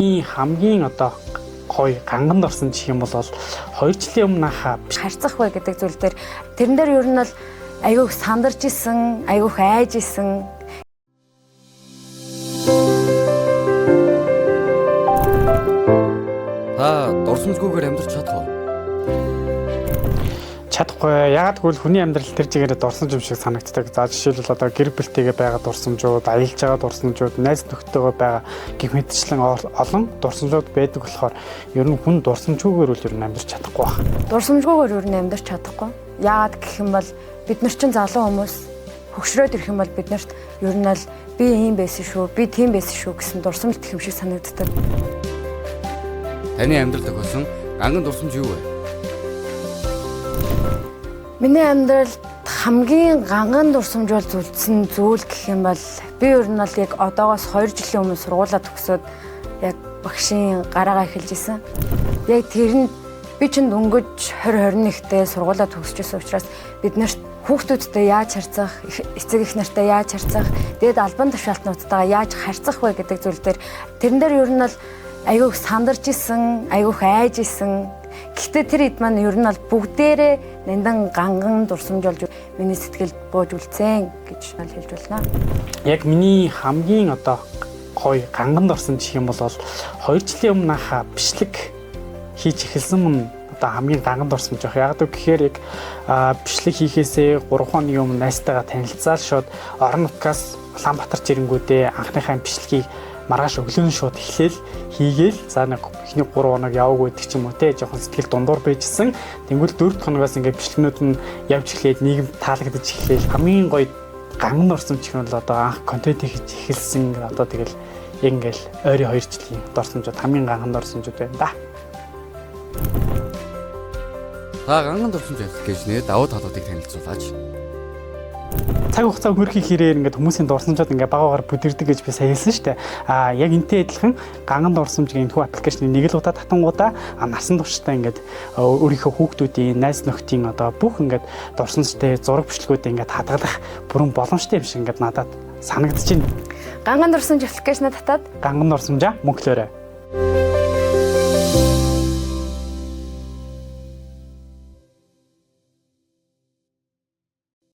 И хамгийн одоо гоё ганганд орсон гэх юм бол 2 жилийн өмнө харьцах бай гэдэг зүйл дээр тэрэн дээр ер нь бол айгүйх сандарч исэн, айгүйх айж исэн. Та дурсамжгүйгээр амьдрч чадах уу? чадахгүй. Ягаад гэвэл хүний амьдрал тэр чигээр дурсамж юм шиг санагддаг. За жишээлбэл одоо гэр бүлтэйгээ байгаа дурсамжууд, аялж байгаа дурсамжууд, найз нөхдөдөө байгаа гих мэтчлэн олон дурсамжууд байдаг болохоор ер нь хүн дурсамжгүйгээр үл ер нь амьдрч чадахгүй байна. Дурсамжгүйгээр ер нь амьдрч чадахгүй. Яагаад гэх юм бол бид нар чинь залуу хүмүүс хөгшрөөд ирэх юм бол биднэрт ер нь л би ийм байсан шүү, би тийм байсан шүү гэсэн дурсамж их юм шиг санагддаг. Таны амьдрал тохиолсон ганган дурсамж юу вэ? Миний амьдралд хамгийн ганган дурсамж бол зүйлсэн зүйл гэх юм бол би ер нь бол яг одоогоос 2 жилийн өмнө сургуулаа төгсөөд яг багшийн гараагаа эхэлж исэн. Яг тэр нь би чинь дөнгөж 2021-т сургуулаа төгсөжсэн учраас бид нарт хүүхдүүдтэй яаж харьцах, эцэг эх нартай яаж харьцах, дээд албан тушаалтнуудтайгаа яаж харьцах вэ гэдэг зүйл дээр тэрэн дээр ер нь бол айгүйх сандарч исэн, айгүйх айж исэн. Гэхдээ тэр хэд маань ер нь бол бүгдээрээ нэндан ганган дурсамж болж миний сэтгэлд бууж үлдсэн гэж хэлж байна. Яг миний хамгийн одоо гоё ганганд орсон гэх юм бол 2 жилийн өмнө бичлэг хийж эхэлсэн мөн одоо хамгийн ганганд орсон жоох. Яг гэхээр яг бичлэг хийхээсээ 3 хоногийн өмнө найзтайгаа танилцаад шууд орон нутгаас Улаанбаатар жирэнгүүдээ анхныхаа бичлэгийг маргааш өглөө шууд эхлээл хийгээл за нэг эхний 3 хоног яваагүй гэдэг ч юм уу те жоохон сэтгэл дундуур байжсэн. Тэнгүүл 4 хоногоос ингээд бичлэгнүүд нь явж эхлээд нийгэмд таалагдаж эхлээл хамгийн гоё ганган орсон гэх юм бол одоо анх контент хийж эхэлсэн одоо тэгэл яг ингээл ойрын 2 жилийн дорсомжууд хамгийн ганган дорсомжууд байна да. Та ганган дурсамж аппликейшнийг давуу талуудыг танилцуулаач. Цаг хугацаа хөрхий хэрээр ингээд хүмүүсийн дурсамжууд ингээд багаагаар бүдэрдэг гэж би сая хэлсэн шүү дээ. Яг энтэй адилхан ганган дурсамж гэх энэ аппликейшны нэг л удаа татангуудаа насан туршдаа ингээд өөрийнхөө хүүхдүүдийн, найз нөхдийн одоо бүх ингээд дурсамжтай зураг бичлэгүүдээ ингээд хадгалах бүрэн боломжтой юм шиг ингээд надад санагдаж байна. Ганган дурсамж аппликейшнаа татаад ганган дурсамжаа мөнгөлөөрэй.